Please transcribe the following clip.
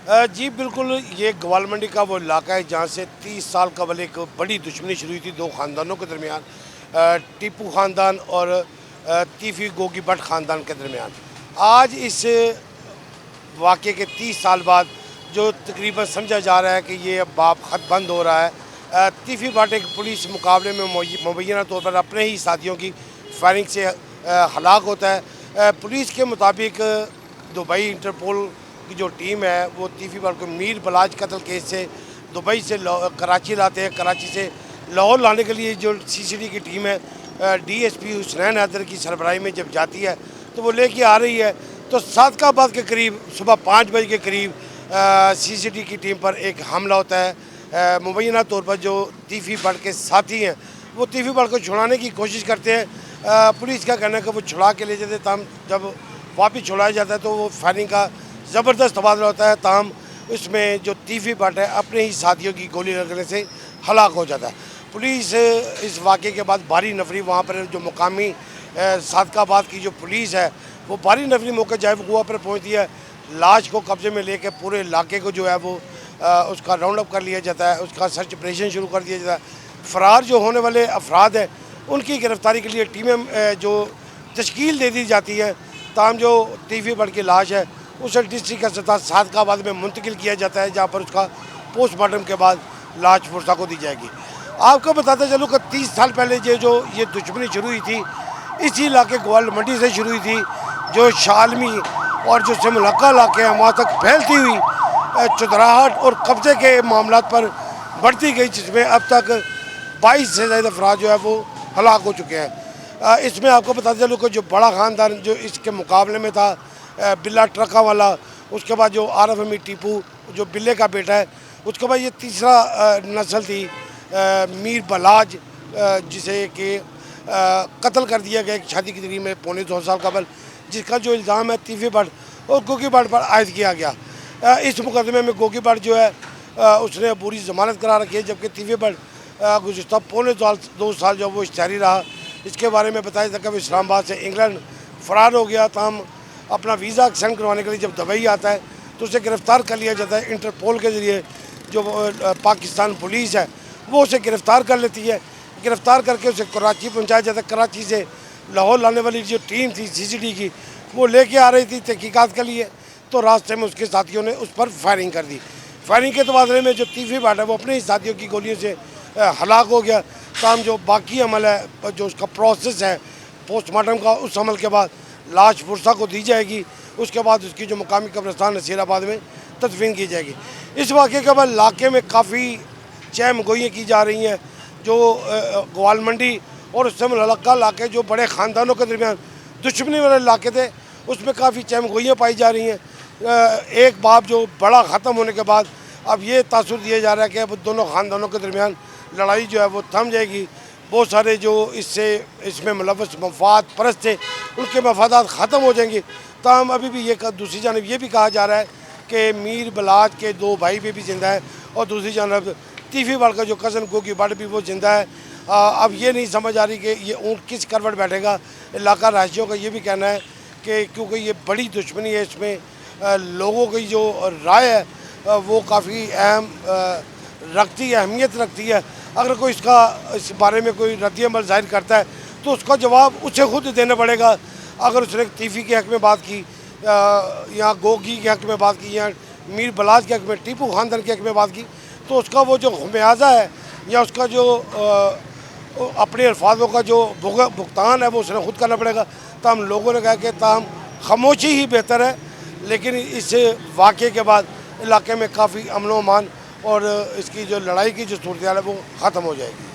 जी बिल्कुल, ये ग्वाल मंडी का वो इलाका है जहाँ से 30 साल कबल एक बड़ी दुश्मनी शुरू हुई थी दो ख़ानदानों के दरमियान, टीपू ख़ानदान और तीफ़ी गोगी भट्ट ख़ानदान के दरमियान। आज इस वाक़े के 30 साल बाद जो तकरीबन समझा जा रहा है कि ये अब बाब ख़त बंद हो रहा है। तीफ़ी भट्ट एक पुलिस मुकाबले में मुबैना तौर पर अपने ही साथियों की फायरिंग से हलाक होता है। पुलिस के मुताबिक दुबई इंटरपोल की जो टीम है वो तीफ़ी भट्ट को मीर बलाज कत्ल केस से दुबई से कराची लाते हैं। कराची से लाहौर लाने के लिए जो सीसीडी की टीम है डीएसपी हुसनैन हैदर की सरबराही में जब जाती है तो वो लेके आ रही है तो सादकाबाद के करीब सुबह 5 बजे के करीब सीसीडी की टीम पर एक हमला होता है। मुबैना तौर पर जो तीफ़ी भट्ट के साथी हैं वो तीफ़ी भट्ट को छुड़ाने की कोशिश करते हैं। पुलिस का कहना है कि वो छुड़ा के ले जाते, तमाम जब वापस छुड़ाया जाता है तो वो फायरिंग का ज़बरदस्त तबादला होता है। ताम इसमें जो तीफ़ी भट्ट है अपने ही साथियों की गोली लगने से हलाक हो जाता है। पुलिस इस वाक़े के बाद भारी नफरी वहाँ पर जो मुकामी सादकाबाद की जो पुलिस है वो भारी नफरी मौके जाए हुआ पर पहुँचती है। लाश को कब्ज़े में लेकर पूरे इलाके को जो है वो उसका राउंड अप कर लिया जाता है, उसका सर्च ऑपरेशन शुरू कर दिया जाता है। फ़रार जो होने वाले अफराद हैं उनकी गिरफ़्तारी के लिए टीमें जो तश्कील दे दी जाती है। ताम जो तीफ़ी भट्ट की लाश है उसे डिस्ट्रिक्ट अस्पताल सादकाबाद में मुंतकिल किया जाता है जहाँ पर उसका पोस्टमार्टम के बाद लाश फुर्सा को दी जाएगी। आपको बताते चलूँ कि 30 साल पहले ये दुश्मनी शुरू हुई थी इसी इलाके ग्वाल मंडी से शुरू हुई थी, जो शालमी और जो सिमलक्का इलाके हैं वहाँ तक फैलती हुई चुदराहट और कब्ज़े के मामला पर बढ़ती गई, जिसमें अब तक 22 से ज़्यादा अफराद जो है वो हलाक हो चुके हैं। इसमें आपको बताते चलूँ कि जो बड़ा ख़ानदान जो इसके मुकाबले में था बिल्ला ट्रका वाला, उसके बाद जो आरफ अमी टीपू जो बिल्ले का बेटा है, उसके बाद ये तीसरा नस्ल थी मीर बलाज जिसे कि कत्ल कर दिया गया एक शादी की तकरीब में 2.25 साल कबल, जिसका जो इल्ज़ाम है तीफ़ी भट्ट और गोगी भट्ट पर आयद किया गया। इस मुकदमे में गोगी भट्ट जो है उसने पूरी ज़मानत करा रखी है, जबकि तीफ़ी भट्ट गुज़श्ता 2 साल जो वो इश्तिहारी रहा। इसके बारे में बताया जाता है कि इस्लामाबाद से इंग्लैंड फ़रार हो गया। तमाम अपना वीज़ा एक्सटेंड करवाने के लिए जब दुबई आता है तो उसे गिरफ़्तार कर लिया जाता है। इंटरपोल के ज़रिए जो पाकिस्तान पुलिस है वो उसे गिरफ़्तार कर लेती है। गिरफ़्तार करके उसे कराची पहुंचाया जाता है। कराची से लाहौर लाने वाली जो टीम थी सीसीडी की वो लेके आ रही थी तहकीकात के लिए, तो रास्ते में उसके साथियों ने उस पर फायरिंग कर दी। फायरिंग के तबादले में जो तीफ़ी भट्ट है वो अपने ही साथियों की गोलियों से हलाक हो गया। तमाम जो बाकी अमल है जो उसका प्रोसेस है पोस्टमार्टम का, उस अमल के बाद लाश फुर्सा को दी जाएगी। उसके बाद उसकी जो मुकामी कब्रिस्तान नसीराबाद में तदफीन की जाएगी। इस वाक़े के बाद इलाके में काफ़ी चहम गोइयाँ की जा रही हैं। जो ग्वाल मंडी और उससे मुतल्लिक़ा इलाके जो बड़े ख़ानदानों के दरमियान दुश्मनी वाले इलाके थे उसमें काफ़ी चहम गोइयाँ पाई जा रही हैं। एक बाब जो बड़ा ख़त्म होने के बाद अब ये तासुर दिया जा रहा है कि अब दोनों ख़ानदानों के दरमियान लड़ाई जो है वो थम जाएगी। बहुत सारे जो इसमें मुलव्वस मफाद परस्त थे उनके मफादात ख़त्म हो जाएंगे। ताहम अभी भी ये दूसरी जानब ये भी कहा जा रहा है कि मीर बलाज के 2 भाई भी ज़िंदा है और दूसरी जानब तीफ़ी भट्ट का जो कज़न गोगी भट्ट भी वो ज़िंदा है। अब ये नहीं समझ आ रही कि ये ऊँट किस करवट बैठेगा। इलाका रहायशियों का ये भी कहना है कि क्योंकि ये बड़ी दुश्मनी है, इसमें लोगों की जो राय है वो काफ़ी अहमियत रखती है। अगर कोई इस बारे में कोई रद्द-ए-अमल ज़ाहिर करता है तो उसका जवाब उसे खुद देना पड़ेगा। अगर उसने तीफ़ी के हक़ में बात की या गोगी के हक़ में बात की या मीर बलाज के हक़ में टीपू ख़ानदान के हक़ में बात की तो उसका वो जो खमियाजा है या उसका जो अपने अल्फाजों का जो भुगतान है वो उसने खुद करना पड़ेगा। तमाम लोगों ने कहा कि ताहम खामोशी ही बेहतर है, लेकिन इस वाक़े के बाद इलाके में काफ़ी अमन व अमान और इसकी जो लड़ाई की जो सूरत हाल है वो ख़त्म हो जाएगी।